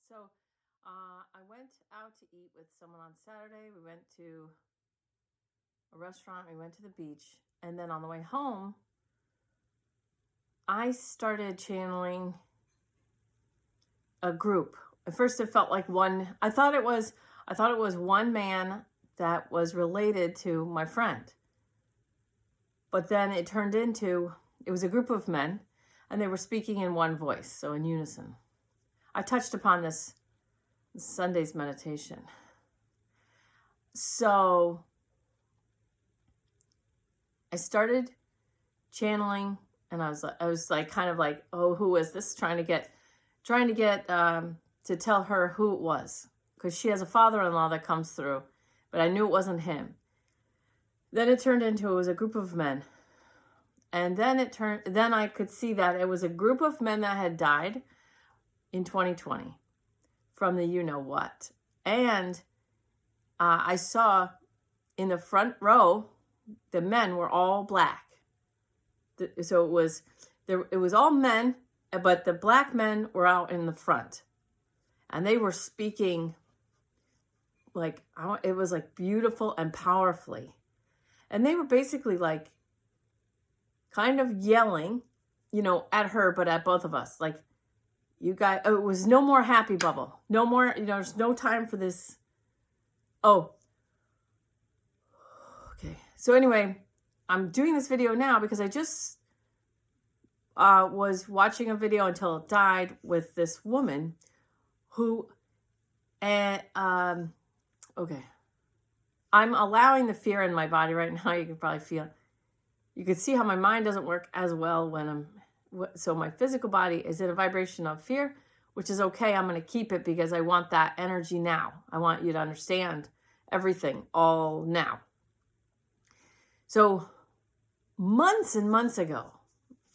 So I went out to eat with someone on Saturday. We went to a restaurant. We went to the beach. And then on the way home, I started channeling a group. At first it felt like one. I thought it was one man that was related to my friend. But then it turned into, it was a group of men, and they were speaking in one voice, so in unison. I touched upon this in Sunday's meditation. So I started channeling, and I was like, kind of like, oh, who is this? Trying to get to tell her who it was, because she has a father-in-law that comes through, but I knew it wasn't him. Then it turned into, it was a group of men. And then I could see that it was a group of men that had died in 2020 from the you-know-what. And I saw in the front row, the men were all black. So it was all men, but the black men were out in the front. And they were speaking like, it was like beautiful and powerfully. And they were basically like kind of yelling, at her, but at both of us. Like, you guys, it was no more happy bubble. No more, there's no time for this. Oh, okay. So anyway, I'm doing this video now because I just was watching a video until it died with this woman who, okay. I'm allowing the fear in my body right now. You can probably feel, you can see how my mind doesn't work as well when so my physical body is in a vibration of fear, which is okay. I'm going to keep it because I want that energy now. I want you to understand everything all now. So months and months ago,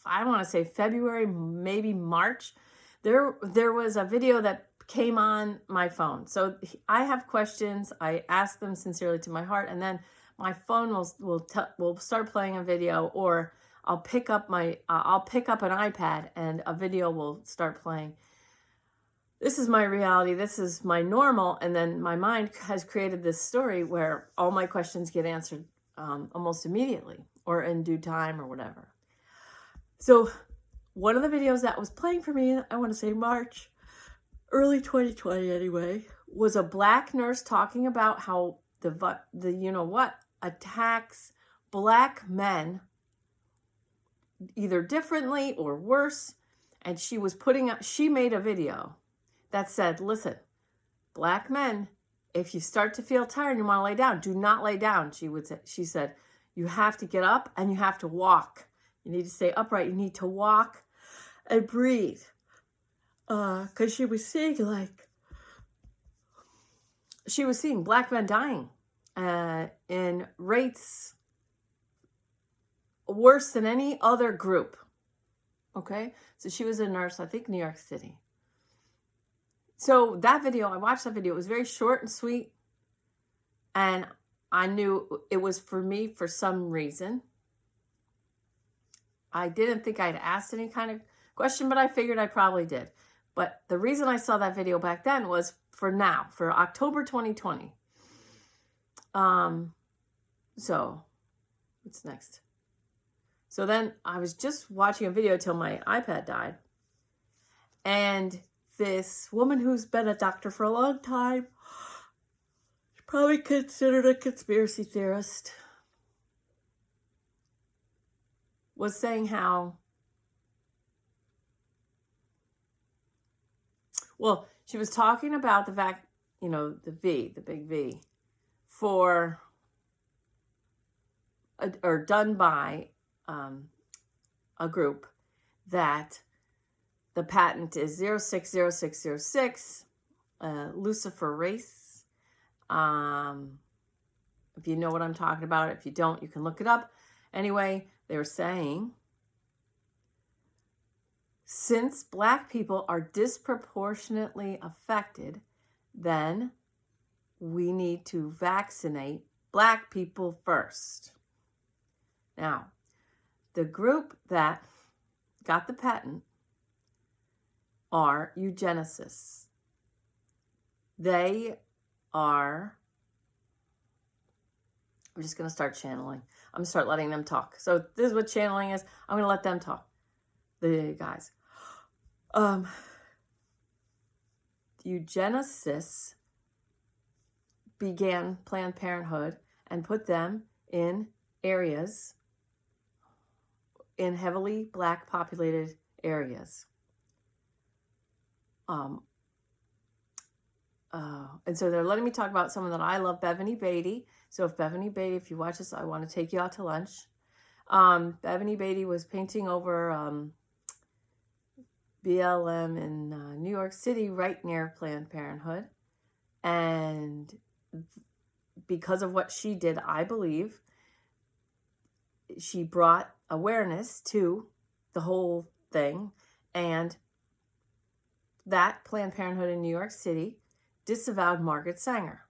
I want to say February, maybe March, there was a video that came on my phone. So I have questions. I ask them sincerely to my heart, and then my phone will start playing a video, or I'll pick up an iPad and a video will start playing. This is my reality. This is my normal. And then my mind has created this story where all my questions get answered almost immediately or in due time or whatever. So one of the videos that was playing for me, I want to say March, early 2020 anyway, was a black nurse talking about how the you-know-what attacks black men either differently or worse. And she made a video that said, listen, black men, if you start to feel tired and you want to lay down, do not lay down. She said, you have to get up and you have to walk. You need to stay upright. You need to walk and breathe. Because she was seeing black men dying in rates worse than any other group. Okay, so she was a nurse, I think New York City. So I watched that video. It was very short and sweet, and I knew it was for me for some reason. I didn't think I'd asked any kind of question, but I figured I probably did. But the reason I saw that video back then was for October 2020. So what's next? So then I was just watching a video till my iPad died. And this woman who's been a doctor for a long time, probably considered a conspiracy theorist, was saying how, well, she was talking about the fact, the big V, done by a group that the patent is 060606, Lucifer race. If you know what I'm talking about, if you don't, you can look it up. Anyway, they were saying, since black people are disproportionately affected, then we need to vaccinate black people first. Now, the group that got the patent are eugenicists. They are, I'm just going to start channeling. I'm going to start letting them talk. So this is what channeling is. I'm going to let them talk. The guys. Eugenicists began Planned Parenthood and put them in areas, in heavily Black populated areas. And so they're letting me talk about someone that I love, Bethany Beatty. So if Bethany Beatty, if you watch this, I want to take you out to lunch. Bethany Beatty was painting over BLM in New York City, right near Planned Parenthood. And because of what she did, I believe, she brought awareness to the whole thing. And that Planned Parenthood in New York City disavowed Margaret Sanger,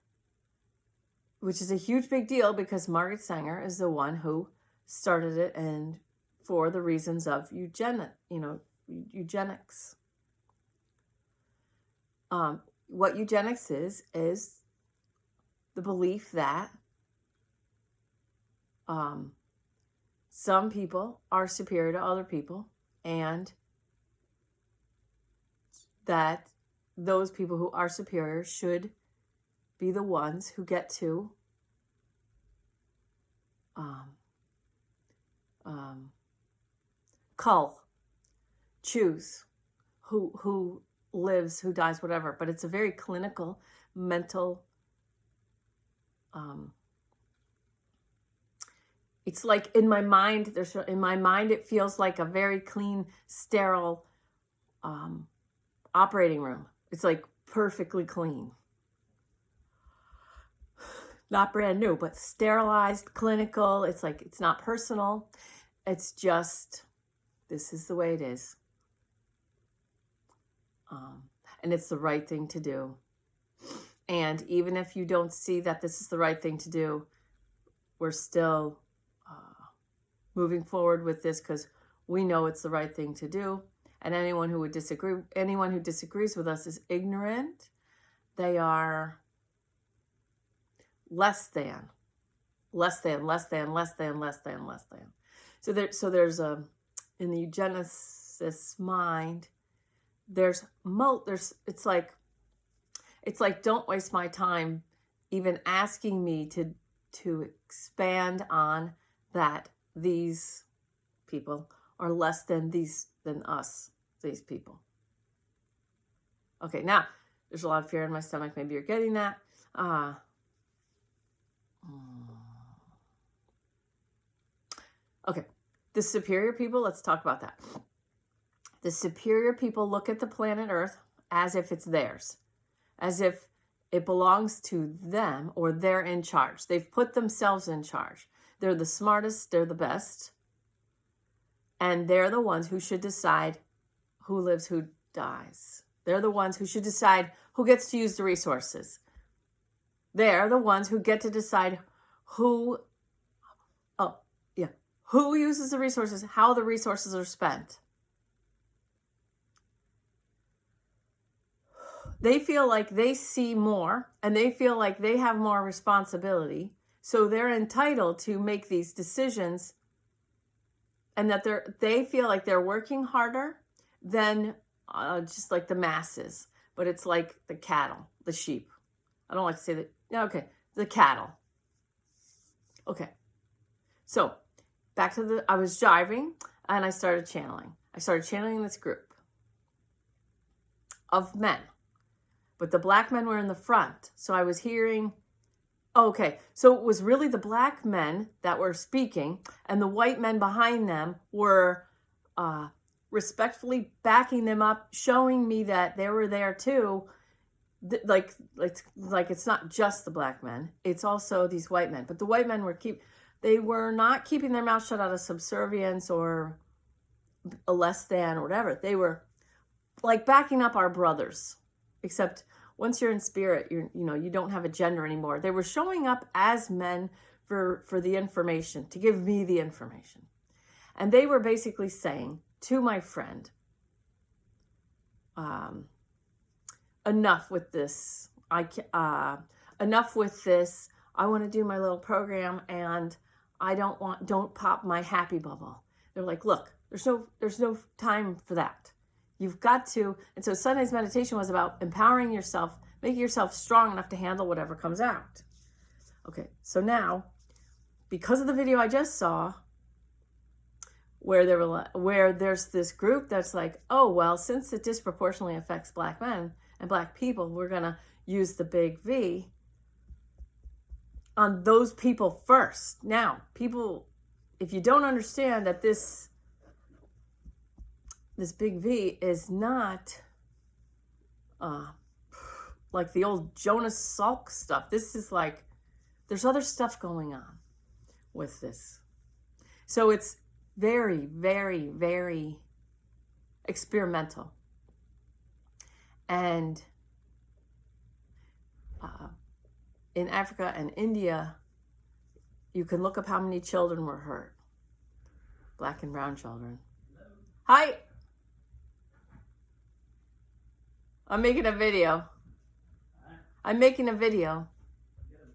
which is a huge big deal because Margaret Sanger is the one who started it, and for the reasons of eugenics. What eugenics is the belief that some people are superior to other people, and that those people who are superior should be the ones who get to choose who lives, who dies, whatever. But it's a very clinical, mental, it's like in my mind, it feels like a very clean, sterile operating room. It's like perfectly clean. Not brand new, but sterilized, clinical. It's like, it's not personal. It's just, this is the way it is. And it's the right thing to do. And even if you don't see that this is the right thing to do, we're still moving forward with this because we know it's the right thing to do. And anyone who disagrees with us is ignorant. They are less than. So there's in the eugenicist mind, it's like don't waste my time even asking me to expand on that these people are less than these people. Okay, now there's a lot of fear in my stomach. Maybe you're getting that. Okay, the superior people, let's talk about that. The superior people look at the planet Earth as if it's theirs, as if it belongs to them or they're in charge. They've put themselves in charge. They're the smartest, they're the best, and they're the ones who should decide who lives, who dies. They're the ones who should decide who gets to use the resources. They're the ones who get to decide who uses the resources, how the resources are spent. They feel like they see more and they feel like they have more responsibility. So they're entitled to make these decisions, and that they feel like they're working harder than just like the masses. But it's like the cattle, the sheep. I don't like to say that. Okay, the cattle. Okay. So back to I was driving and I started channeling. I started channeling this group of men. But the black men were in the front. So I was hearing, okay, so it was really the black men that were speaking, and the white men behind them were respectfully backing them up, showing me that they were there too. Like it's not just the black men, it's also these white men. But the white men they were not keeping their mouth shut out of subservience or a less than or whatever. They were like backing up our brothers. Except once you're in spirit, you don't have a gender anymore. They were showing up as men for the information, to give me the information. And they were basically saying to my friend, enough with this. enough with this. I want to do my little program, and don't pop my happy bubble. They're like, look, there's no time for that. You've got to. And so Sunday's meditation was about empowering yourself, making yourself strong enough to handle whatever comes out. Okay, so now, because of the video I just saw, where there's this group that's like, oh, well, since it disproportionately affects Black men and Black people, we're going to use the big V on those people first. Now, people, if you don't understand that this big V is not like the old Jonas Salk stuff. This is like, there's other stuff going on with this. So it's very, very, very experimental. And in Africa and India, you can look up how many children were hurt. Black and brown children. Hi. I'm making a video. I'm making a video.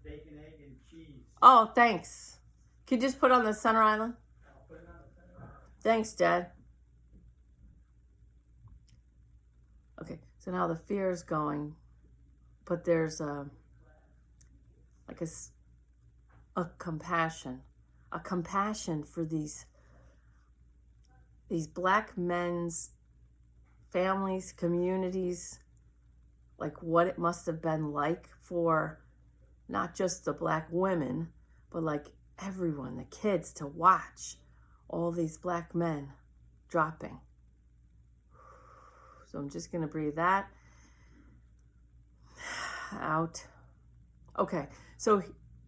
Bacon, egg, and cheese. Oh, thanks. Can you just put it on the center island? I'll put it on the center island. Thanks, Dad. Okay, so now the fear is going, but there's a compassion for these Black men's families, communities, like what it must have been like for not just the Black women, but like everyone, the kids, to watch all these Black men dropping. So I'm just going to breathe that out. Okay, so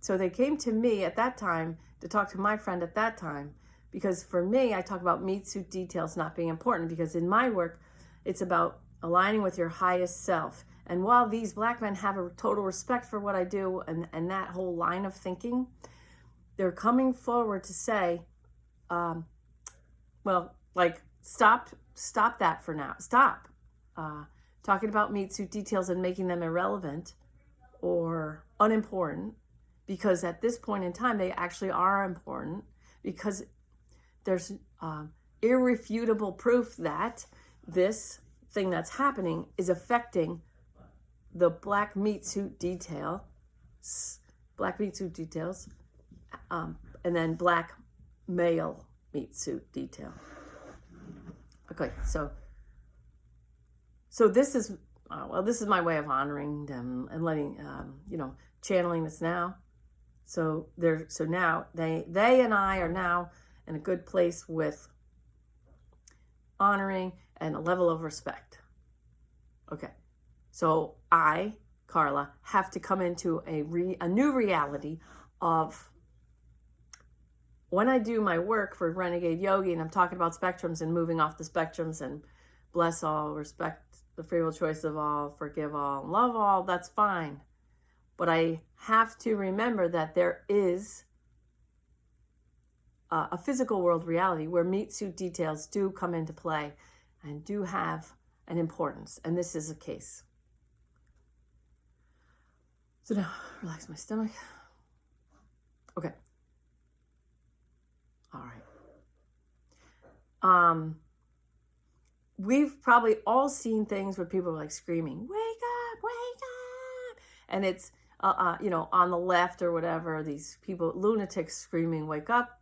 they came to me at that time to talk to my friend at that time, because for me, I talk about meat suit details not being important, because in my work, it's about aligning with your highest self. And while these Black men have a total respect for what I do and that whole line of thinking, they're coming forward to say, well, like, stop that for now. Stop talking about meat suit details and making them irrelevant or unimportant, because at this point in time, they actually are important, because there's irrefutable proof that this thing that's happening is affecting the Black meat suit details, and then Black male meat suit detail. Okay, so this is this is my way of honoring them and letting channeling this now. So now they and I are now in a good place with honoring and a level of respect. Okay, so I, Carla, have to come into a new reality of when I do my work for Renegade Yogi and I'm talking about spectrums and moving off the spectrums and bless all, respect the free will choice of all, forgive all, love all, that's fine. But I have to remember that there is a physical world reality where meat suit details do come into play and do have an importance. And this is a case. So now, relax my stomach. Okay. All right. We've probably all seen things where people are like screaming, wake up, wake up. And it's, on the left or whatever, these people, lunatics screaming, wake up.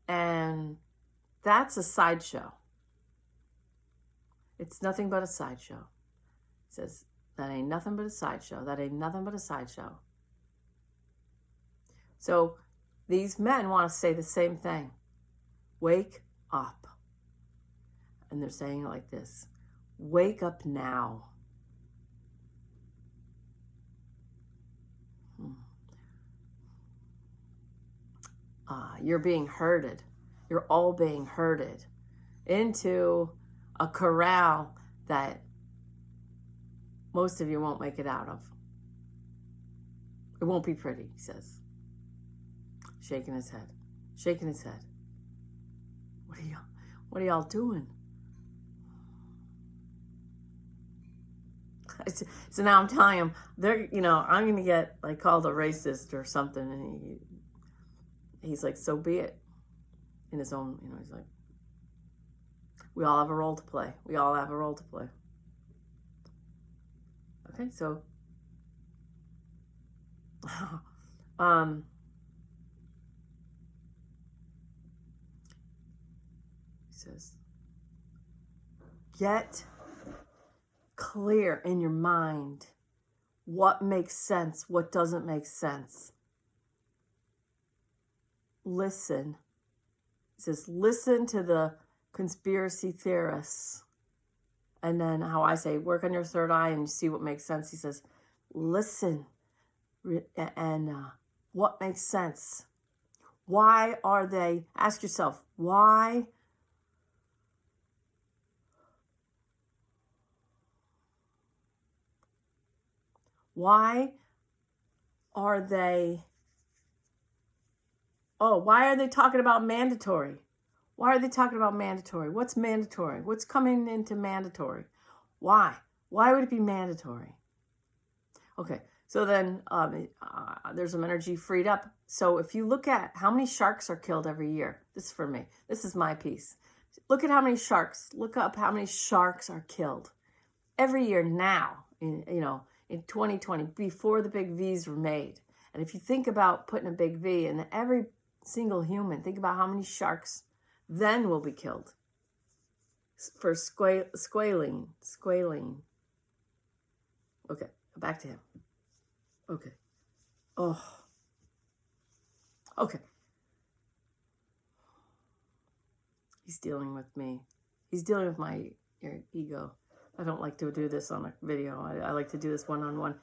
And that's a sideshow. It's nothing but a sideshow. It says, that ain't nothing but a sideshow. That ain't nothing but a sideshow. So these men want to say the same thing. Wake up. And they're saying it like this. Wake up now. You're being herded. You're all being herded into a corral that most of you won't make it out of. It won't be pretty, he says. Shaking his head. Shaking his head. What are y'all doing? So now I'm telling him, I'm going to get like called a racist or something. And he's like, so be it. In his own, he's like, we all have a role to play. We all have a role to play. Okay, so he says, get clear in your mind what makes sense, what doesn't make sense. Listen. He says, listen to the conspiracy theorists. And then how I say, work on your third eye and you see what makes sense. He says, listen and what makes sense. Why are they, ask yourself, why are they, why are they talking about mandatory? Why are they talking about mandatory? What's mandatory? What's coming into mandatory? Why? Why would it be mandatory? Okay, so then there's some energy freed up. So if you look at how many sharks are killed every year, this is for me. This is my piece. Look at how many sharks. Look up how many sharks are killed every year now. In 2020, before the big V's were made. And if you think about putting a big V in every single human, think about how many sharks then will be killed for squalene. Okay, back to him. Okay. Oh. Okay. He's dealing with me. He's dealing with my ego. I don't like to do this on a video. I like to do this one-on-one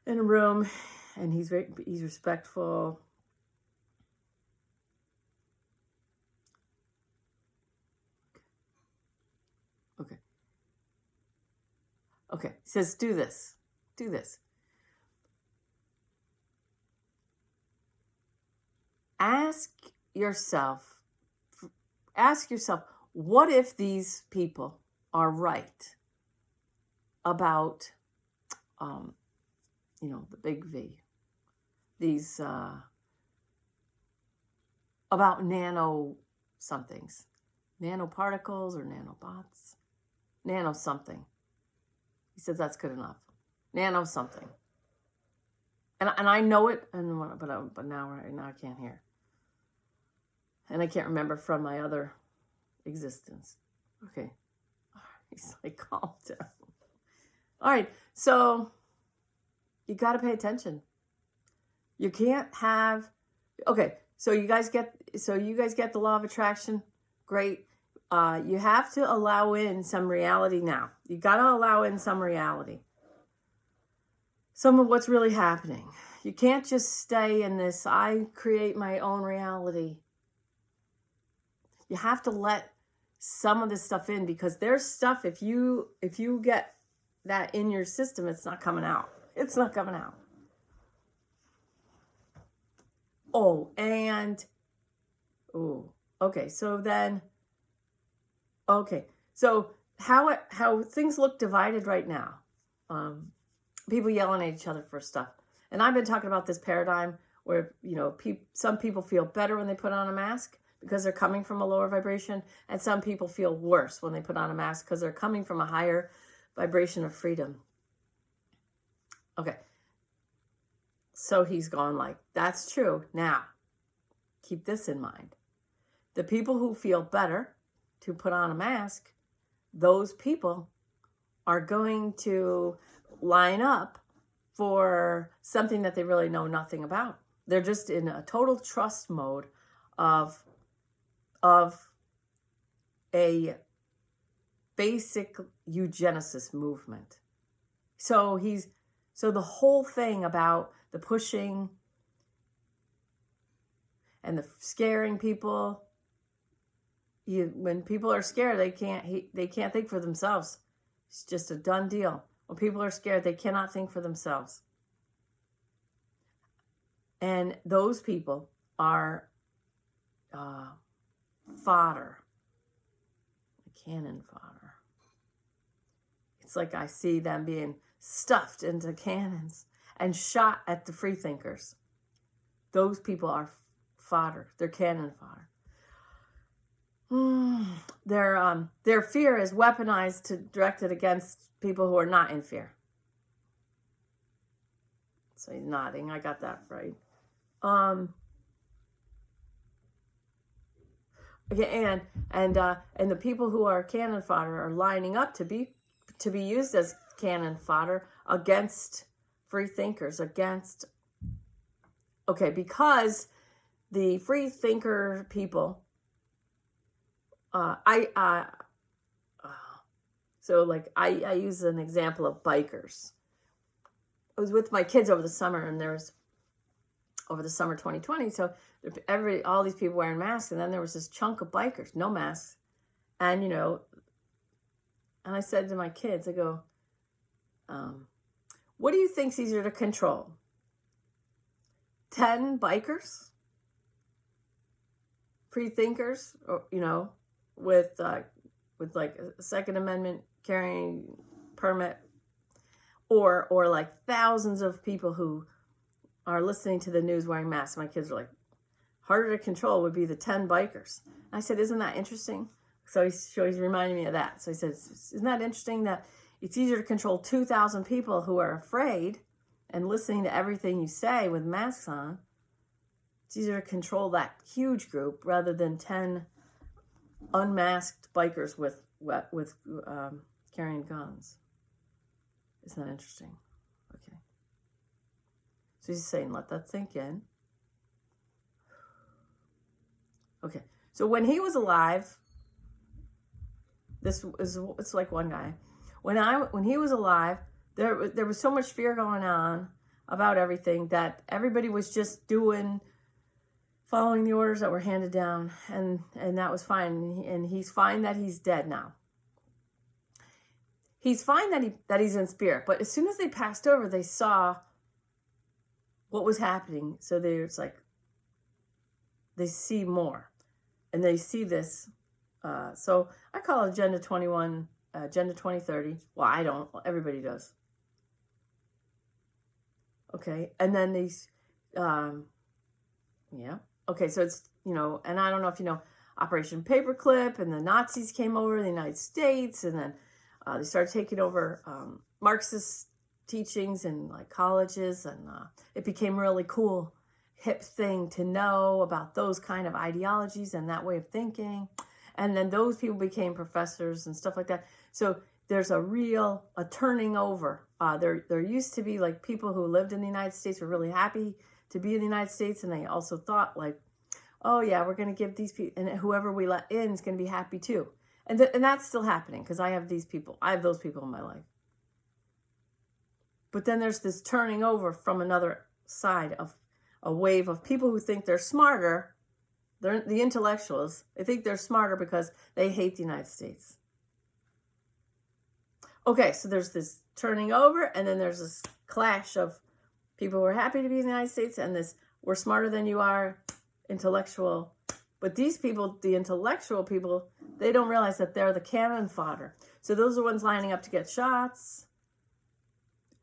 in a room, and he's respectful. Okay. He says, do this. Do this. Ask yourself, what if these people are right about, the big V, these, about nano somethings, nanoparticles or nanobots, nano something. He says that's good enough. Nano something. And I know it, but now I can't hear. And I can't remember from my other existence. Okay. He's like, calm down. All right. So you got to pay attention. You can't have, okay. So you guys get the law of attraction. Great. You have to allow in some reality now. You got to allow in some reality. Some of what's really happening. You can't just stay in this, I create my own reality. You have to let some of this stuff in, because there's stuff, if you get that in your system, it's not coming out. It's not coming out. Okay, so then, so how things look divided right now. People yelling at each other for stuff. And I've been talking about this paradigm where, some people feel better when they put on a mask because they're coming from a lower vibration, and some people feel worse when they put on a mask because they're coming from a higher vibration of freedom. Okay. So he's gone like, that's true. Now, keep this in mind. The people who feel better to put on a mask, those people are going to line up for something that they really know nothing about. They're just in a total trust mode of a basic eugenicist movement. So the whole thing about the pushing and the scaring people, when people are scared, they can't think for themselves. It's just a done deal. When people are scared, they cannot think for themselves. And those people are fodder, cannon fodder. It's like I see them being stuffed into cannons and shot at the free thinkers. Those people are fodder. They're cannon fodder. Their fear is weaponized directed against people who are not in fear. So he's nodding. I got that right. Okay, and the people who are cannon fodder are lining up to be used as cannon fodder against free thinkers, because the free thinker people, I use an example of bikers. I was with my kids over the summer, and over the summer 2020, so all these people wearing masks, and then there was this chunk of bikers, no masks, and and I said to my kids, I go, what do you think's easier to control? 10 bikers, free thinkers, or with like a Second Amendment carrying permit, or like thousands of people who are listening to the news wearing masks. My kids are like, harder to control would be the 10 bikers. I said, isn't that interesting? So he's reminding me of that. So he says, isn't that interesting that it's easier to control 2,000 people who are afraid and listening to everything you say with masks on? It's easier to control that huge group rather than 10 unmasked bikers with carrying guns. Isn't that interesting? Okay. So he's saying, let that sink in. Okay. So when he was alive, it's like one guy. When he was alive, there was so much fear going on about everything that everybody was just following the orders that were handed down, and that was fine. And he's fine that he's dead now. He's fine that he's in spirit. But as soon as they passed over, they saw what was happening. So they see more, and they see this. So I call it Agenda 21, Agenda 2030. Well, I don't. Everybody does. Okay, and then these, yeah. Okay, so it's, and I don't know if you know Operation Paperclip, and the Nazis came over the United States, and then they started taking over Marxist teachings in like colleges, and it became really cool, hip thing to know about those kind of ideologies and that way of thinking. And then those people became professors and stuff like that. So there's a turning over. There used to be like people who lived in the United States were really happy to be in the United States, and they also thought like, oh yeah, we're going to give these people, and whoever we let in is going to be happy too. And that's still happening because I have those people in my life. But then there's this turning over from another side of a wave of people who think they're smarter. They're the intellectuals. They think they're smarter because they hate the United States. Okay, so there's this turning over, and then there's this clash of people who are happy to be in the United States and this, we're smarter than you are, intellectual. But these people, the intellectual people, they don't realize that they're the cannon fodder. So those are the ones lining up to get shots.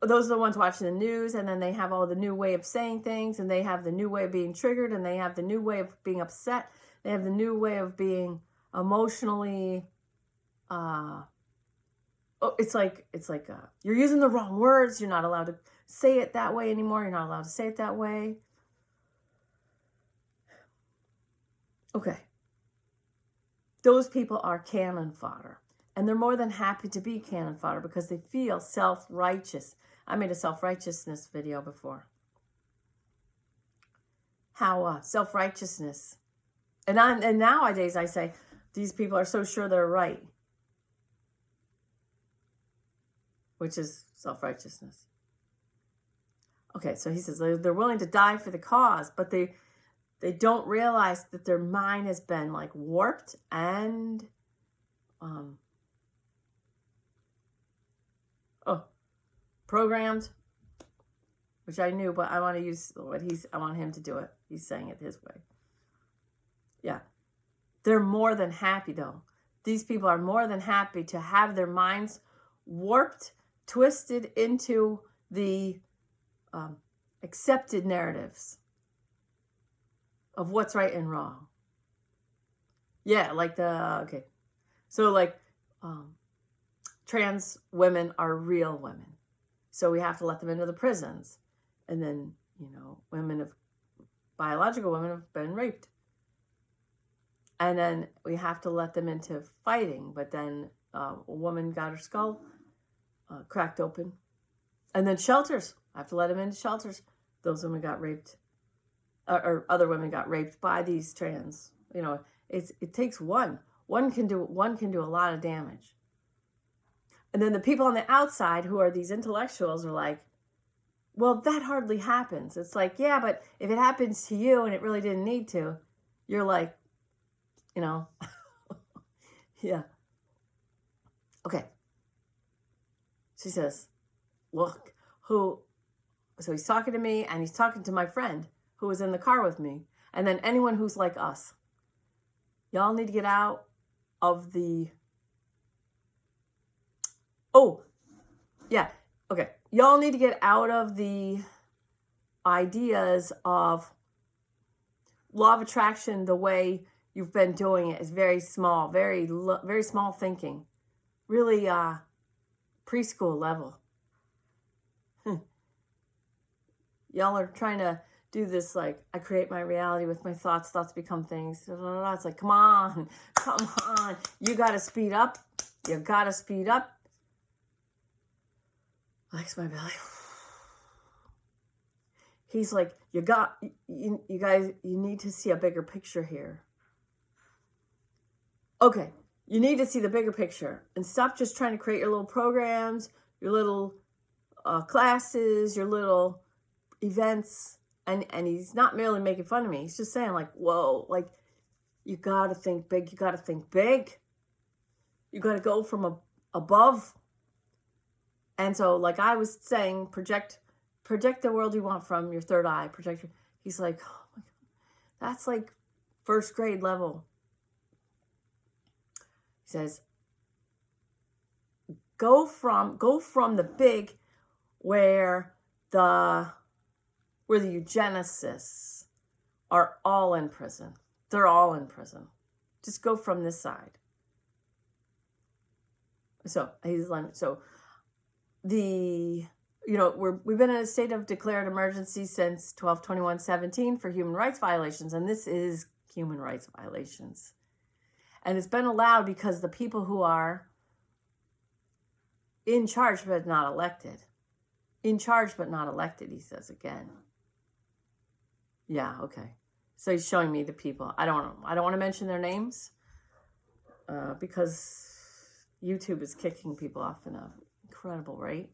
Those are the ones watching the news, and then they have all the new way of saying things, and they have the new way of being triggered, and they have the new way of being upset. They have the new way of being emotionally, it's like you're using the wrong words. You're not allowed to say it that way anymore. You're not allowed to say it that way. Okay. Those people are cannon fodder. And they're more than happy to be cannon fodder because they feel self-righteous. I made a self-righteousness video before. How self-righteousness. And nowadays I say, these people are so sure they're right. Which is self-righteousness. Okay, so he says they're willing to die for the cause, but they don't realize that their mind has been like warped and programmed, which I knew, but I want to use I want him to do it. He's saying it his way. Yeah. They're more than happy though. These people are more than happy to have their minds warped twisted into the accepted narratives of what's right and wrong. Yeah, like okay. So like trans women are real women. So we have to let them into the prisons. And then, biological women have been raped. And then we have to let them into fighting. But then a woman got her skull cracked open. And then shelters. I have to let them into shelters. Those women got raped. Or other women got raped by these trans. It takes one. One can do a lot of damage. And then the people on the outside who are these intellectuals are like, well, that hardly happens. It's like, yeah, but if it happens to you and it really didn't need to, you're like, yeah. Okay. She says, look, so he's talking to me and he's talking to my friend who was in the car with me. And then anyone who's like us, y'all need to get out of the... Oh, yeah. Okay. Y'all need to get out of the ideas of law of attraction. The way you've been doing it is very small, very small thinking, really preschool level. Y'all are trying to do this like, I create my reality with my thoughts. Thoughts become things. It's like, come on. You got to speed up. You got to speed up. Likes my belly. He's like, you guys, you need to see a bigger picture here. Okay, you need to see the bigger picture and stop just trying to create your little programs, your little classes, your little events. And he's not merely making fun of me. He's just saying like, whoa, like you got to think big. You got to think big. You got to go from above. And so, like I was saying, project the world you want from your third eye. He's like, oh my God, that's like first grade level. He says, go from the big where the eugenicists are all in prison. They're all in prison. Just go from this side. So he's like, we've been in a state of declared emergency since 12/21/17 for human rights violations, and this is human rights violations. And it's been allowed because the people who are in charge but not elected. In charge but not elected, he says again. Yeah, okay. So he's showing me the people. I don't want to mention their names because YouTube is kicking people off in a incredible rate.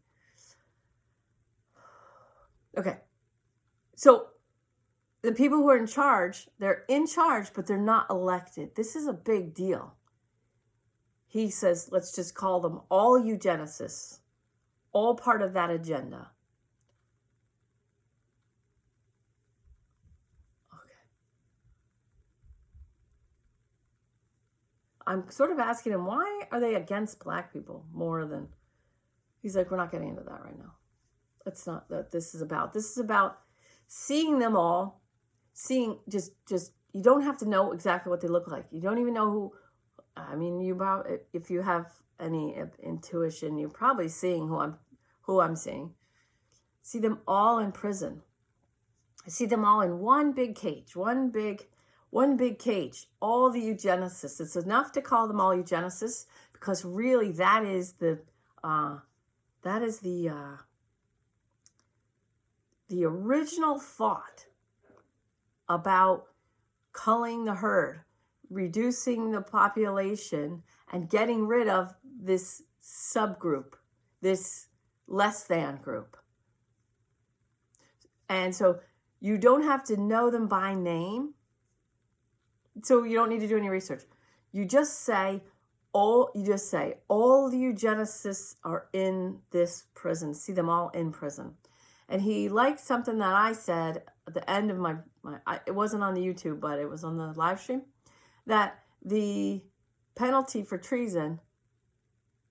Okay. So the people who are in charge, they're in charge, but they're not elected. This is a big deal. He says, let's just call them all eugenicists, all part of that agenda. Okay. I'm sort of asking him, why are they against black people more than... He's like, we're not getting into that right now. That's not what this is about. This is about seeing them all, seeing just you don't have to know exactly what they look like. You don't even know who. I mean, if you have any intuition, you're probably seeing who I'm seeing. See them all in prison. I see them all in one big cage, one big cage. All the eugenicists. It's enough to call them all eugenicists because really that is the original thought about culling the herd, reducing the population, and getting rid of this subgroup, this less than group. And so you don't have to know them by name. So you don't need to do any research. You just say all the eugenicists are in this prison. See them all in prison. And he liked something that I said at the end of it wasn't on the YouTube, but it was on the live stream, that the penalty for treason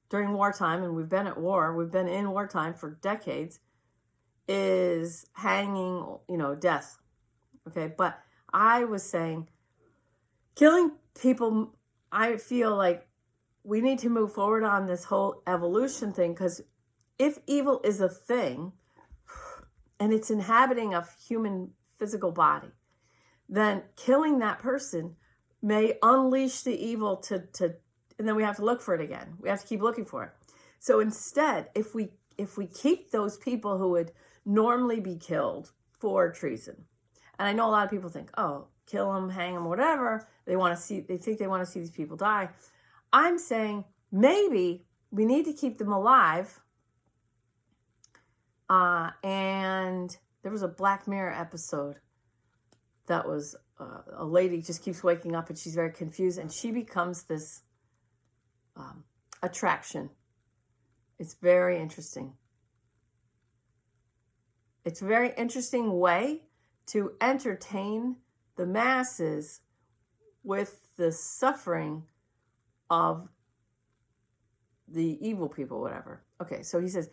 during wartime, and we've been at war, we've been in wartime for decades, is hanging, death. Okay, but I was saying killing people, I feel like we need to move forward on this whole evolution thing, because if evil is a thing and it's inhabiting a human physical body, then killing that person may unleash the evil and then we have to look for it again. We have to keep looking for it. So instead, if we keep those people who would normally be killed for treason, and I know a lot of people think, oh, kill them, hang them, whatever. They think they want to see these people die. I'm saying maybe we need to keep them alive. And there was a Black Mirror episode that was a lady just keeps waking up and she's very confused, and she becomes this attraction. It's very interesting. It's a very interesting way to entertain the masses with the suffering of the evil people, whatever. Okay, so he says,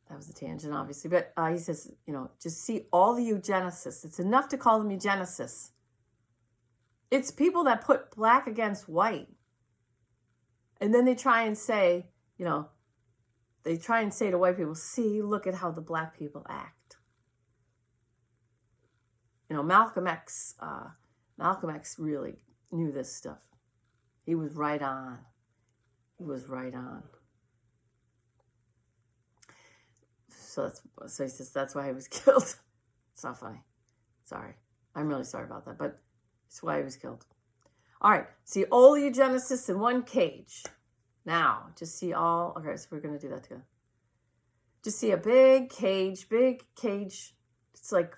that was a tangent, obviously, but he says, just see all the eugenicists. It's enough to call them eugenicists. It's people that put black against white. And then they try and say, to white people, see, look at how the black people act. Malcolm X really knew this stuff. He was right on. So he says that's why he was killed. It's not funny. Sorry. I'm really sorry about that, but it's why he was killed. All right. See all the eugenicists in one cage. Now, just see all. Okay, so we're going to do that together. Just see a big cage. It's like,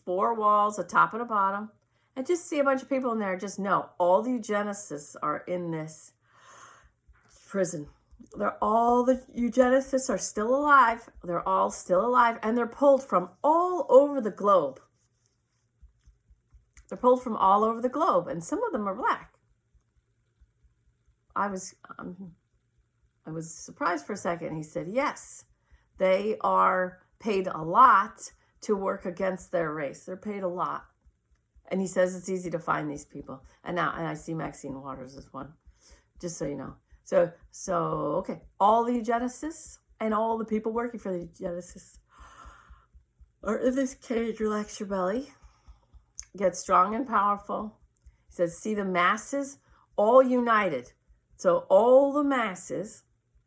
4 walls, a top and a bottom. And just see a bunch of people in there. Just know all the eugenicists are in this prison. All the eugenicists are still alive. They're all still alive. And they're pulled from all over the globe. And some of them are black. I was surprised for a second. He said, yes, they are paid a lot to work against their race. They're paid a lot. And he says it's easy to find these people. And I see Maxine Waters as one, just so you know. So okay, all the eugenicists and all the people working for the eugenicists are in this cage. Relax your belly. Get strong and powerful. He says, see the masses all united. So all the masses,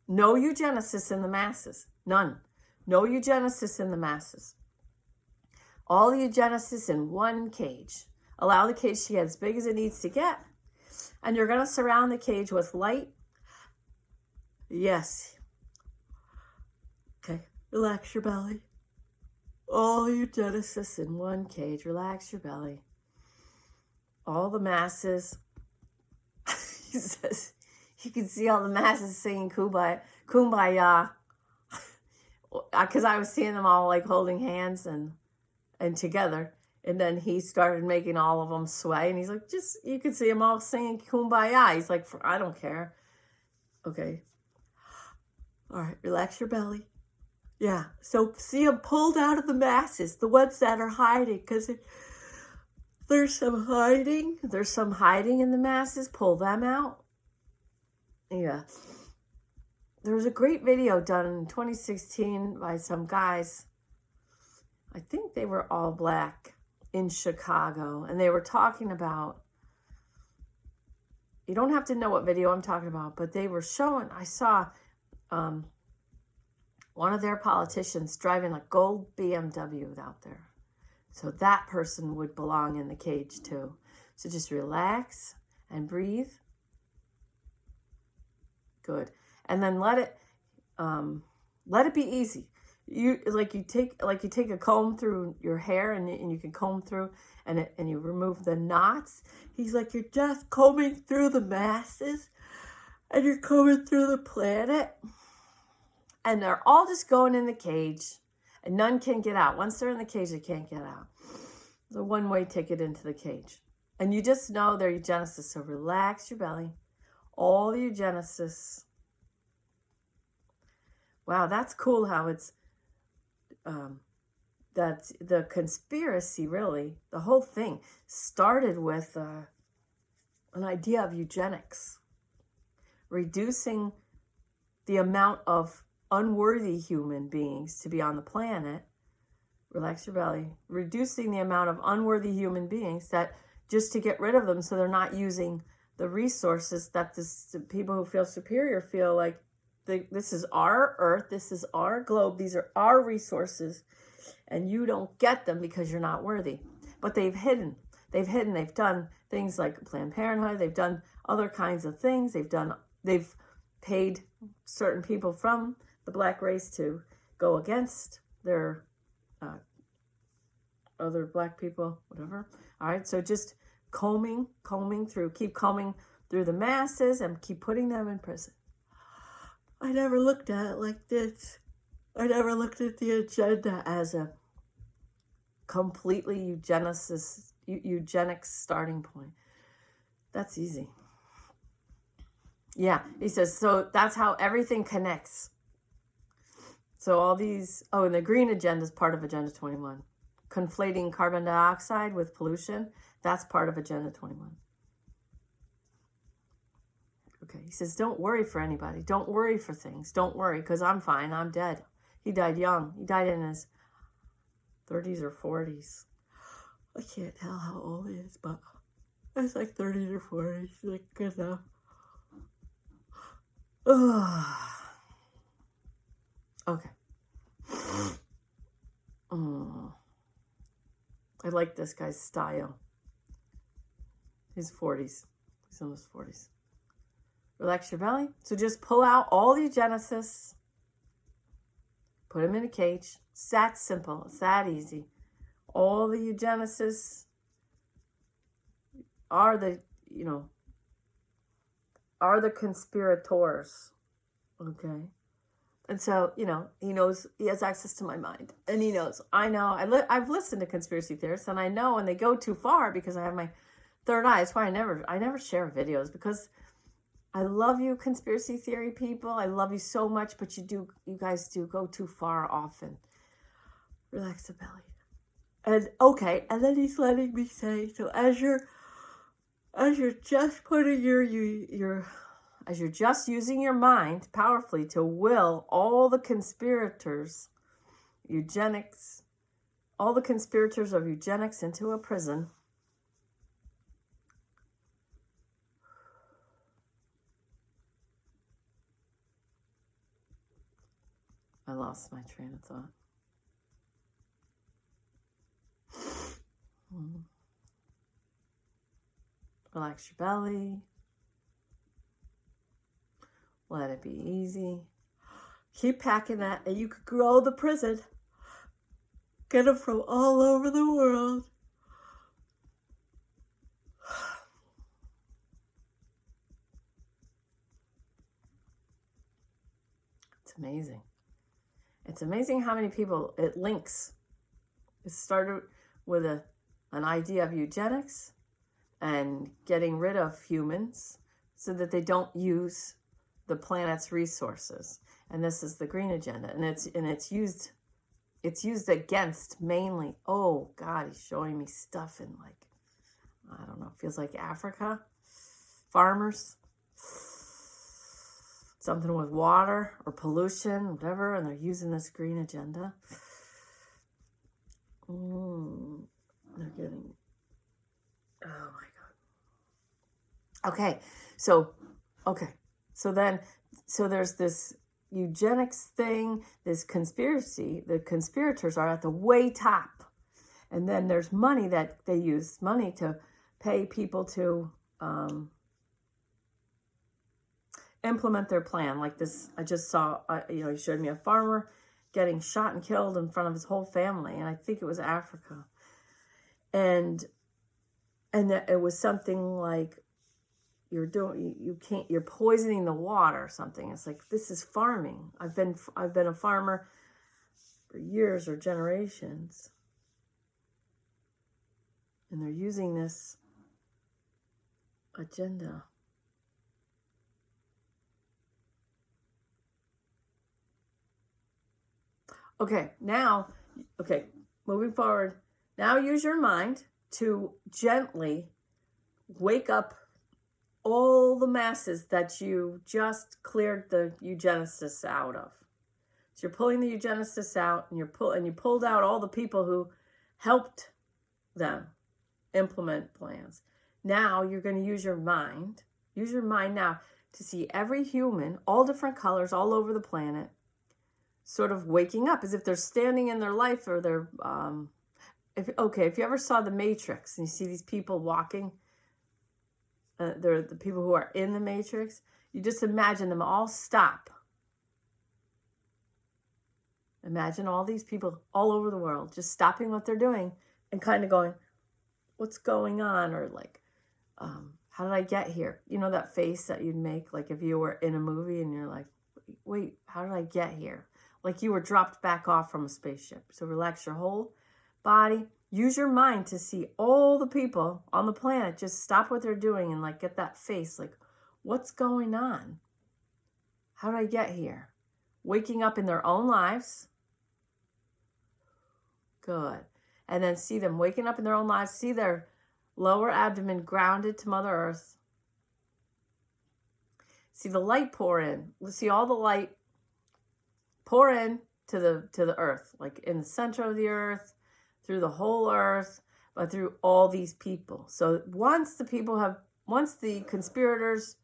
no eugenicists in the masses. None. No eugenicists in the masses. All the eugenicists in one cage. Allow the cage to get as big as it needs to get. And you're going to surround the cage with light. Yes. Okay. Relax your belly. All eugenicists in one cage. Relax your belly. All the masses. He says, you can see all the masses singing Kumbaya. Because I was seeing them all like holding hands and together. And then he started making all of them sway. And he's like, you can see them all singing Kumbaya. He's like, I don't care. Okay. All right, relax your belly. Yeah, so see them pulled out of the masses, the ones that are hiding, because there's some hiding in the masses. Pull them out. Yeah. There was a great video done in 2016 by some guys. I think they were all black in Chicago, and they were talking about, you don't have to know what video I'm talking about, but they were showing, I saw one of their politicians driving a gold BMW out there. So that person would belong in the cage too. So just relax and breathe. Good. And then let it be easy. You take a comb through your hair and you can comb through and you remove the knots. He's like, you're just combing through the masses and you're combing through the planet. And they're all just going in the cage and none can get out. Once they're in the cage, they can't get out. It's a one-way ticket into the cage. And you just know they're eugenicists, so relax your belly. all the eugenicists. Wow, that's cool how it's, that the conspiracy, really, the whole thing started with an idea of eugenics, reducing the amount of unworthy human beings to be on the planet. Relax your belly. Reducing the amount of unworthy human beings, that just to get rid of them so they're not using the resources that the people who feel superior feel like this is our earth, this is our globe, these are our resources, and you don't get them because you're not worthy. But they've hidden, they've done things like Planned Parenthood, they've done other kinds of things, they've paid certain people from the black race to go against their other black people, whatever. All right, so just combing through, keep combing through the masses and keep putting them in prison. I never looked at it like this. I never looked at the agenda as a completely eugenics starting point. That's easy. Yeah, he says, so that's how everything connects. So all these, and the green agenda is part of Agenda 21. Conflating carbon dioxide with pollution, that's part of Agenda 21. Okay, he says, don't worry for anybody. Don't worry for things. Don't worry, because I'm fine. I'm dead. He died young. He died in his 30s or 40s. I can't tell how old he is, but it's like 30s or 40s. Like, good enough. Okay. I like this guy's style. His 40s. He's in his 40s. Relax your belly. So just pull out all the eugenicists. Put them in a cage. It's that simple. It's that easy. All the eugenicists are the conspirators. Okay. And so, he knows, he has access to my mind. And he knows, I know, I've listened to conspiracy theorists, and I know when they go too far, because I have my third eye. That's why I never share videos, because I love you, conspiracy theory people. I love you so much, but you guys do go too far often. Relax the belly. And okay, and then he's letting me say, so as you're just putting as you're just using your mind powerfully to will all the conspirators, all the conspirators of eugenics into a prison, I lost my train of thought. Relax your belly. Let it be easy. Keep packing that, and you could grow the prison. Get them from all over the world. It's amazing. It's amazing how many people it links. It started with an idea of eugenics and getting rid of humans so that they don't use the planet's resources. And this is the green agenda. And it's used against mainly, oh God, he's showing me stuff in, like, I don't know, feels like Africa. Farmers. Something with water or pollution, whatever, and they're using this green agenda. They're getting, oh my God. Okay, so there's this eugenics thing, this conspiracy. The conspirators are at the way top. And then there's money that they use, money to pay people to implement their plan. Like this, I just saw, he showed me a farmer getting shot and killed in front of his whole family. And I think it was Africa. And it was something like, you're poisoning the water or something. It's like, this is farming. I've been a farmer for years or generations. And they're using this agenda. Okay, now, okay, moving forward. Now use your mind to gently wake up all the masses that you just cleared the eugenicists out of. So you're pulling the eugenicists out, and you pulled out all the people who helped them implement plans. Now you're going to use your mind. Use your mind now to see every human, all different colors, all over the planet, sort of waking up as if they're standing in their life, or they're if you ever saw The Matrix and you see these people walking, they're the people who are in the Matrix. You just imagine them all stop. Imagine all these people all over the world just stopping what they're doing and kind of going, what's going on? Or like, how did I get here? You know, that face that you'd make, like if you were in a movie and you're like, wait, how did I get here? Like you were dropped back off from a spaceship. So relax your whole body. Use your mind to see all the people on the planet just stop what they're doing and like get that face, like, what's going on? How did I get here? Waking up in their own lives. Good. And then see them waking up in their own lives. See their lower abdomen grounded to Mother Earth. See the light pour in. Let's see all the light pour in to the earth, like in the center of the earth, through the whole earth, but through all these people. So once the conspirators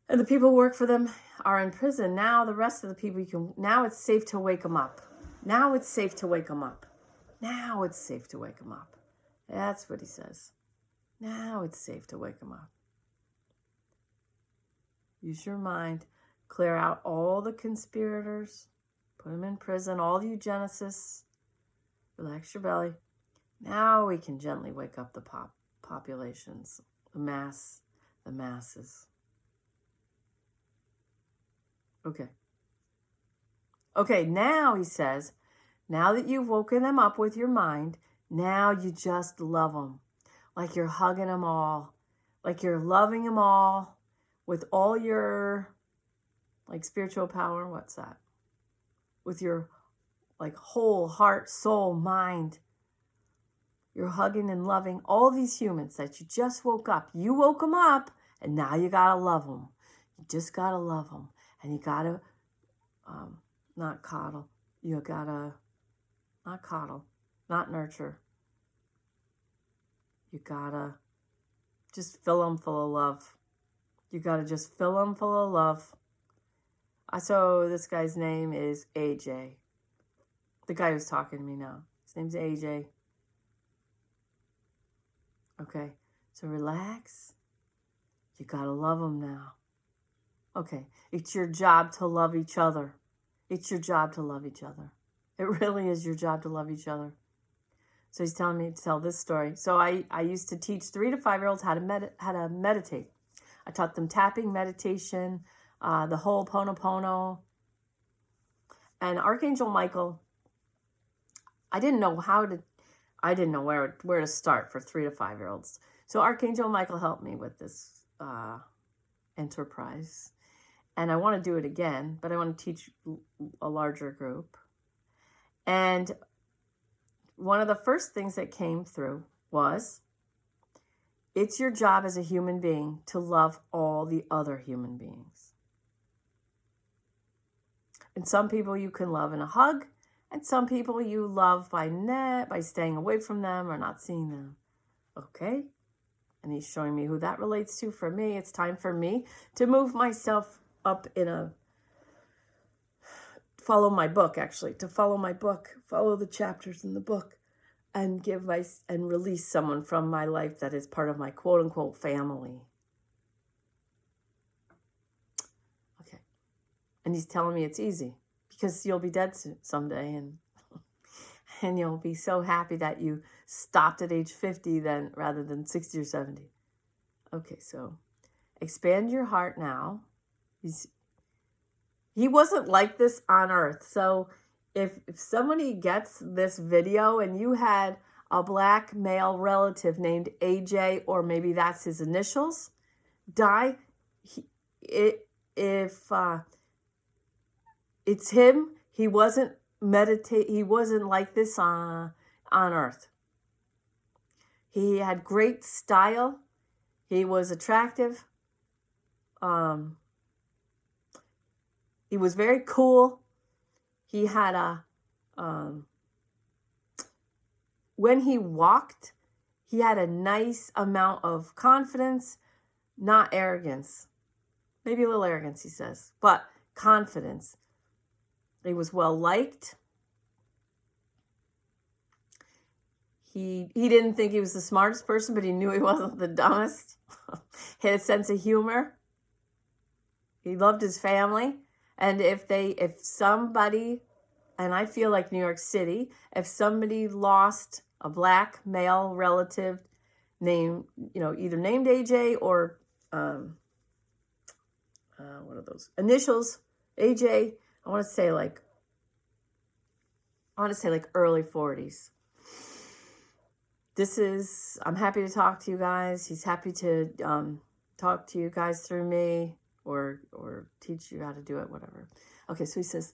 and the people who work for them are in prison, now the rest of the people, now it's safe to wake them up. Now it's safe to wake them up. Now it's safe to wake them up. That's what he says. Now it's safe to wake them up. Use your mind. Clear out all the conspirators. Put them in prison. All the eugenicists. Relax your belly. Now we can gently wake up the populations. The masses. Okay. Okay, now he says, now that you've woken them up with your mind, now you just love them. Like you're hugging them all. Like you're loving them all with all your, like, spiritual power. What's that? With your, like, whole heart, soul, mind. You're hugging and loving all these humans that you just woke up. You woke them up, and now you got to love them. You just got to love them. And you got to, not coddle. You got to, not coddle, not nurture. You got to just fill them full of love. You got to just fill them full of love. So this guy's name is AJ. The guy who's talking to me now. His name's AJ. Okay, so relax. You gotta love them now. Okay, it's your job to love each other. It's your job to love each other. It really is your job to love each other. So he's telling me to tell this story. So I used to teach 3 to 5-year-olds how to meditate. I taught them tapping, meditation, the Ho'oponopono. And Archangel Michael, I didn't know where to start for 3 to 5-year-olds. So Archangel Michael helped me with this enterprise. And I want to do it again, but I want to teach a larger group. And one of the first things that came through was, it's your job as a human being to love all the other human beings. And some people you can love in a hug, and some people you love by staying away from them or not seeing them. Okay? And he's showing me who that relates to. For me, it's time for me to move myself up follow my book, follow the chapters in the book, and release someone from my life that is part of my quote unquote family. Okay. And he's telling me it's easy because you'll be dead someday, and you'll be so happy that you stopped at age 50 then rather than 60 or 70. Okay, so expand your heart now. He wasn't like this on Earth. So if somebody gets this video and you had a black male relative named AJ, or maybe that's his initials, if it's him, He wasn't he wasn't like this on earth. He had great style. He was attractive. He was very cool. He had a when he walked, he had a nice amount of confidence, not arrogance. Maybe a little arrogance, he says, but confidence. He was well liked. He didn't think he was the smartest person, but he knew he wasn't the dumbest. He had a sense of humor. He loved his family. And if somebody, and I feel like New York City, if somebody lost a black male relative named, either named AJ or what are those initials? AJ, I want to say like early 40s. I'm happy to talk to you guys. He's happy to talk to you guys through me or teach you how to do it, whatever. Okay, so he says,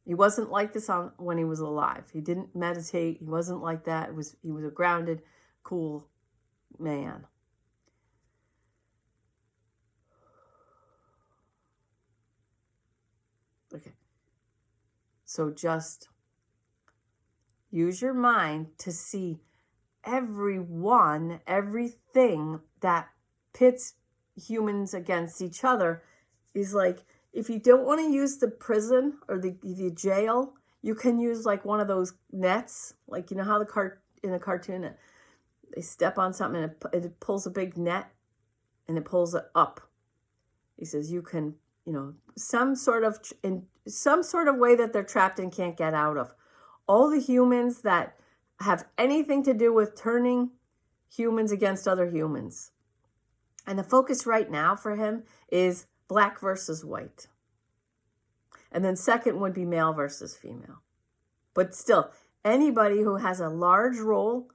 he wasn't like this when he was alive. He didn't meditate. He wasn't like that. He was a grounded, cool man. Okay. So just use your mind to see everything that pits humans against each other is like, if you don't want to use the prison or the jail, you can use like one of those nets, like, how in a cartoon, they step on something and it pulls a big net and it pulls it up. He says you can, some sort of way that they're trapped and can't get out of. All the humans that have anything to do with turning humans against other humans. And the focus right now for him is black versus white. And then second would be male versus female. But still, anybody who has a large role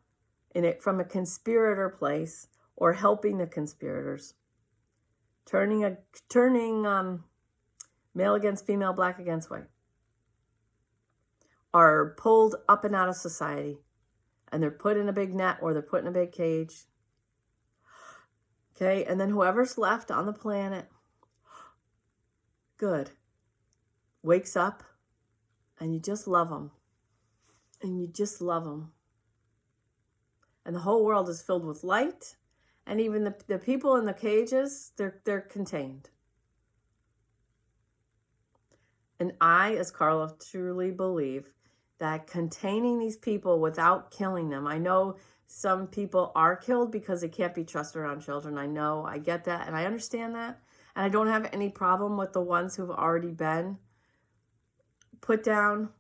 in it from a conspirator place or helping the conspirators, turning male against female, black against white, are pulled up and out of society. And they're put in a big net or they're put in a big cage. Okay, and then whoever's left on the planet, good, wakes up and you just love them. And you just love them. And the whole world is filled with light. And even the people in the cages, they're contained. And I, as Carla, truly believe that containing these people without killing them. I know some people are killed because they can't be trusted around children. I know, I get that, and I understand that. And I don't have any problem with the ones who've already been put down,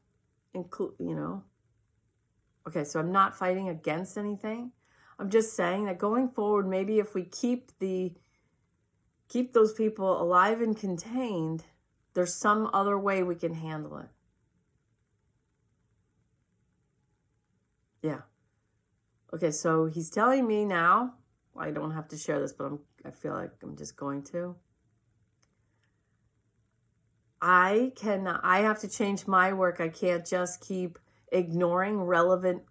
Okay, so I'm not fighting against anything. I'm just saying that going forward, maybe if we keep those people alive and contained, there's some other way we can handle it. Yeah. Okay, so he's telling me now, I don't have to share this, but I feel like I'm just going to. I have to change my work. I can't just keep ignoring relevant,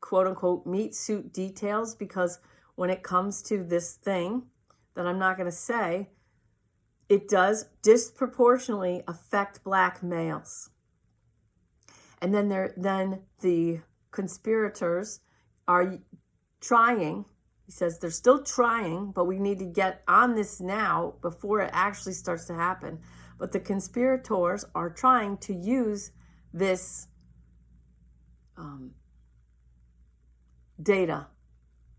quote unquote, meat suit details, because when it comes to this thing that I'm not going to say, it does disproportionately affect black males. And then the conspirators are trying, he says they're still trying, but we need to get on this now before it actually starts to happen. But the conspirators are trying to use this data.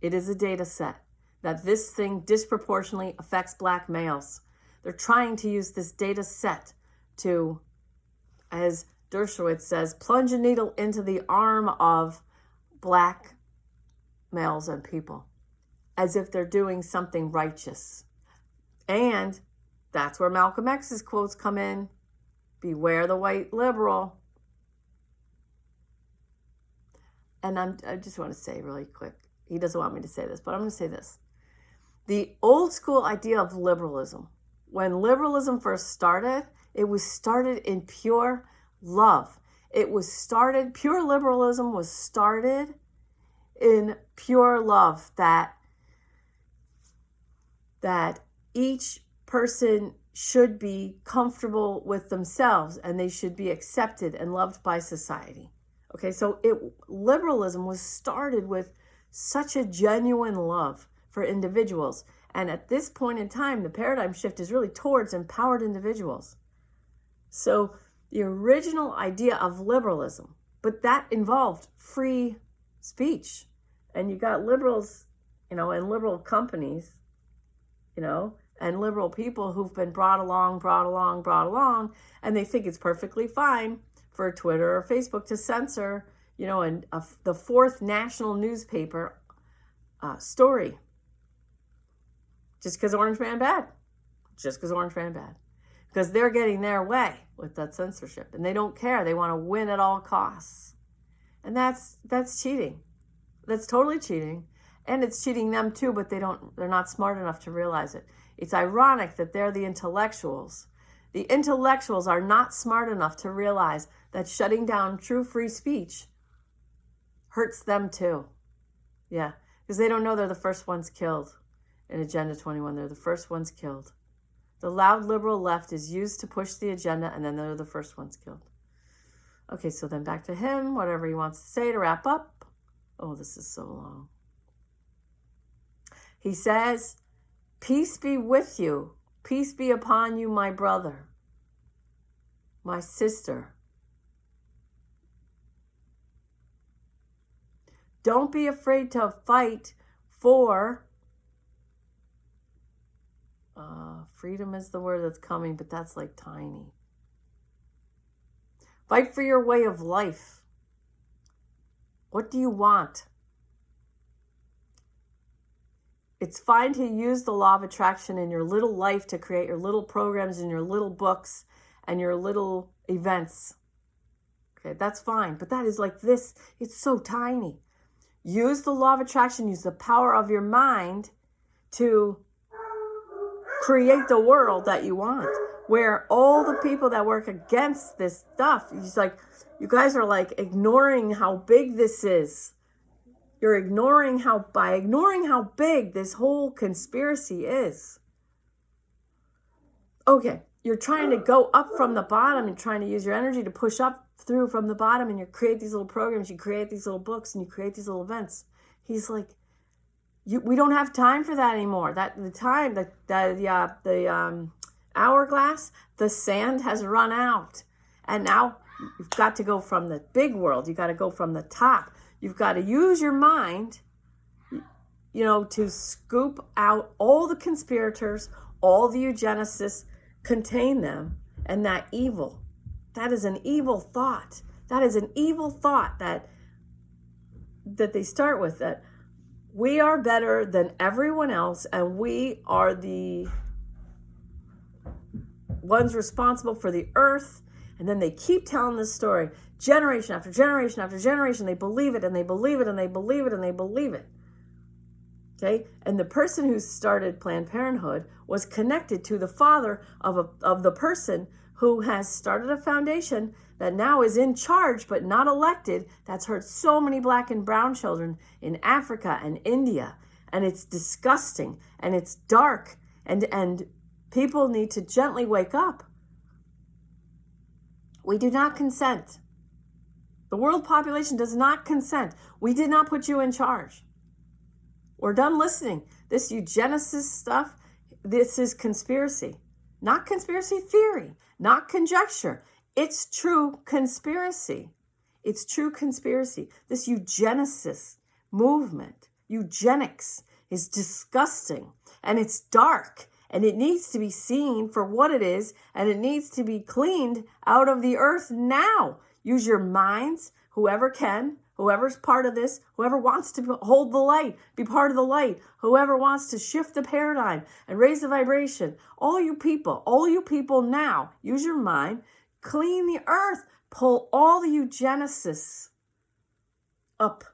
It is a data set that this thing disproportionately affects black males. They're trying to use this data set to, as Dershowitz says, plunge a needle into the arm of black males and people, as if they're doing something righteous. And that's where Malcolm X's quotes come in. Beware the white liberal. And I just want to say really quick, he doesn't want me to say this, but I'm going to say this. The old school idea of liberalism, when liberalism first started, It was started in pure love. Pure liberalism was started in pure love, that each person should be comfortable with themselves and they should be accepted and loved by society. Okay, so liberalism was started with such a genuine love for individuals. And at this point in time, the paradigm shift is really towards empowered individuals. So the original idea of liberalism, but that involved free speech. And you got liberals, and liberal companies, and liberal people who've been brought along, and they think it's perfectly fine for Twitter or Facebook to censor, the fourth national newspaper story. Just because Orange Man bad. Because they're getting their way with that censorship. And they don't care. They want to win at all costs. And that's cheating. That's totally cheating. And it's cheating them too, but they're not smart enough to realize it. It's ironic that they're the intellectuals. The intellectuals are not smart enough to realize that shutting down true free speech hurts them too. Yeah, because they don't know they're the first ones killed in Agenda 21. They're the first ones killed. The loud liberal left is used to push the agenda, and then they're the first ones killed. Okay, so then back to him, whatever he wants to say to wrap up. Oh, this is so long. He says, "Peace be with you. Peace be upon you, my brother, my sister. Don't be afraid to fight for..." Freedom is the word that's coming, but that's like tiny. Fight for your way of life. What do you want? It's fine to use the law of attraction in your little life to create your little programs and your little books and your little events. Okay, that's fine. But that is like this. It's so tiny. Use the law of attraction. Use the power of your mind to create the world that you want, where all the people that work against this stuff, it's like, you guys are like ignoring how big this is. You're ignoring how big this whole conspiracy is. Okay, you're trying to go up from the bottom and trying to use your energy to push up through from the bottom, and you create these little programs, you create these little books, and you create these little events. He's like, we don't have time for that anymore. The hourglass, the sand has run out. And now you've got to go from the big world. You've got to go from the top. You've got to use your mind, to scoop out all the conspirators, all the eugenicists, contain them, and that evil. That is an evil thought. That is an evil thought that they start with, that we are better than everyone else, and we are the ones responsible for the earth. And then they keep telling this story generation after generation after generation. They believe it, and they believe it, and they believe it, and they believe it. Okay? And the person who started Planned Parenthood was connected to the father of the person who has started a foundation that now is in charge but not elected, that's hurt so many black and brown children in Africa and India. And it's disgusting, and it's dark, and people need to gently wake up. We do not consent. The world population does not consent. We did not put you in charge. We're done listening. This eugenicist stuff, this is conspiracy. Not conspiracy theory, not conjecture. It's true conspiracy. It's true conspiracy. This eugenicist movement, eugenics, is disgusting, and it's dark, and it needs to be seen for what it is, and it needs to be cleaned out of the earth now. Use your minds, whoever can, whoever's part of this, whoever wants to hold the light, be part of the light, whoever wants to shift the paradigm and raise the vibration. All you people now, use your mind, clean the earth, pull all the eugenicists up.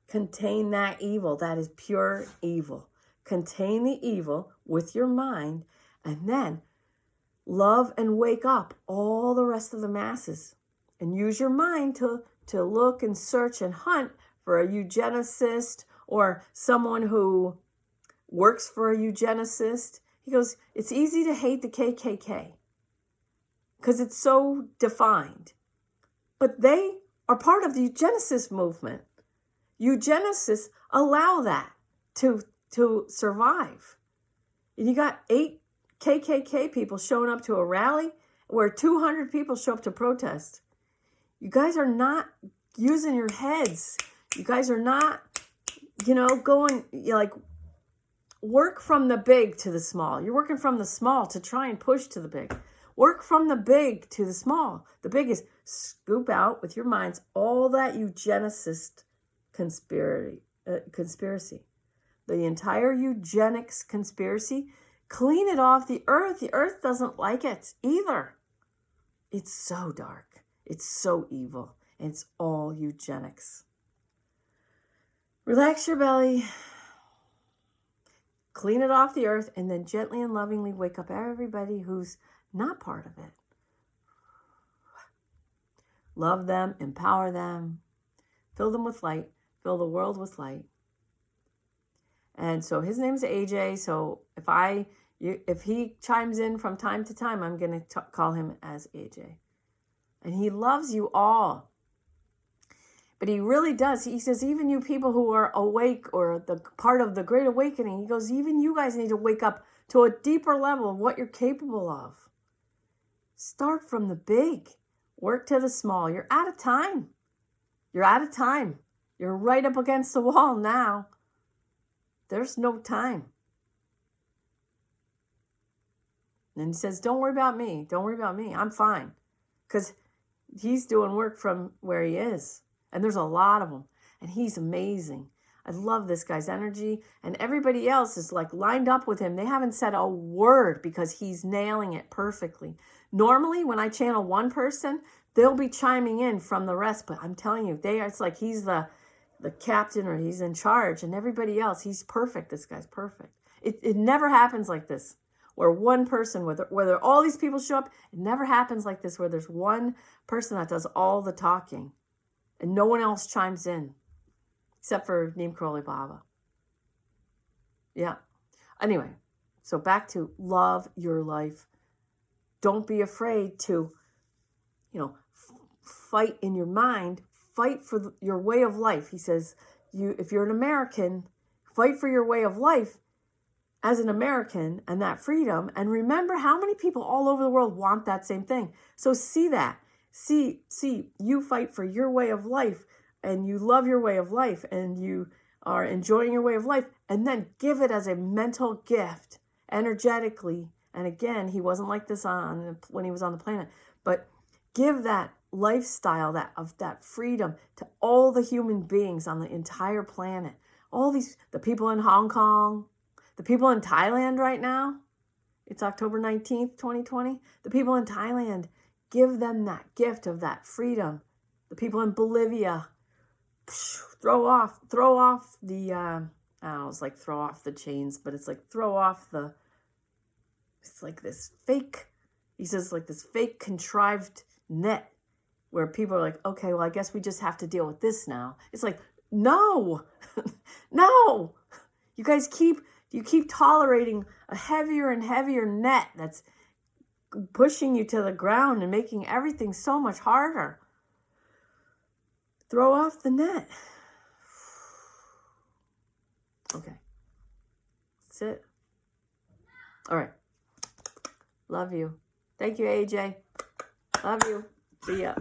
Contain that evil. That is pure evil. Contain the evil with your mind, and then Love and wake up all the rest of the masses. And use your mind to look and search and hunt for a eugenicist or someone who works for a eugenicist. He goes, it's easy to hate the KKK because it's so defined. But they are part of the eugenicist movement. Eugenicists allow that to survive. And you got 8 KKK people showing up to a rally where 200 people show up to protest. You guys are not using your heads. You guys are not, going, like, work from the big to the small. You're working from the small to try and push to the big. Work from the big to the small. The big is scoop out with your minds all that eugenicist conspiracy. The entire eugenics conspiracy. Clean it off the earth. The earth doesn't like it either. It's so dark. It's so evil. And it's all eugenics. Relax your belly. Clean it off the earth. And then gently and lovingly wake up everybody who's not part of it. Love them. Empower them. Fill them with light. Fill the world with light. And so his name's AJ. So if he chimes in from time to time, I'm going to call him as AJ. And he loves you all. But he really does. He says, even you people who are awake or the part of the Great Awakening, he goes, even you guys need to wake up to a deeper level of what you're capable of. Start from the big. Work to the small. You're out of time. You're out of time. You're right up against the wall now. There's no time. And he says, don't worry about me. Don't worry about me. I'm fine. Because he's doing work from where he is. And there's a lot of them. And he's amazing. I love this guy's energy. And everybody else is like lined up with him. They haven't said a word because he's nailing it perfectly. Normally, when I channel one person, they'll be chiming in from the rest. But I'm telling you, it's like he's the captain or he's in charge. And everybody else, he's perfect. This guy's perfect. It never happens like this. Where one person, whether all these people show up, it never happens like this where there's one person that does all the talking and no one else chimes in except for Neem Karoli Baba. Yeah. Anyway, so back to love your life. Don't be afraid to, fight in your mind. Fight for your way of life. He says, if you're an American, fight for your way of life as an American and that freedom. And remember how many people all over the world want that same thing. So see that. See, you fight for your way of life and you love your way of life and you are enjoying your way of life, and then give it as a mental gift energetically. And again, he wasn't like this when he was on the planet, but give that lifestyle of that freedom to all the human beings on the entire planet. The people in Hong Kong, the people in Thailand right now. It's October 19th, 2020. The people in Thailand, give them that gift of that freedom. The people in Bolivia, throw off the, it's like throw off the chains, but it's like throw off it's like this fake, he says, like this fake contrived net where people are like, okay, well, I guess we just have to deal with this now. It's like, no, no, you guys keep tolerating a heavier and heavier net that's pushing you to the ground and making everything so much harder. Throw off the net. Okay. That's it. All right. Love you. Thank you, AJ. Love you. See ya.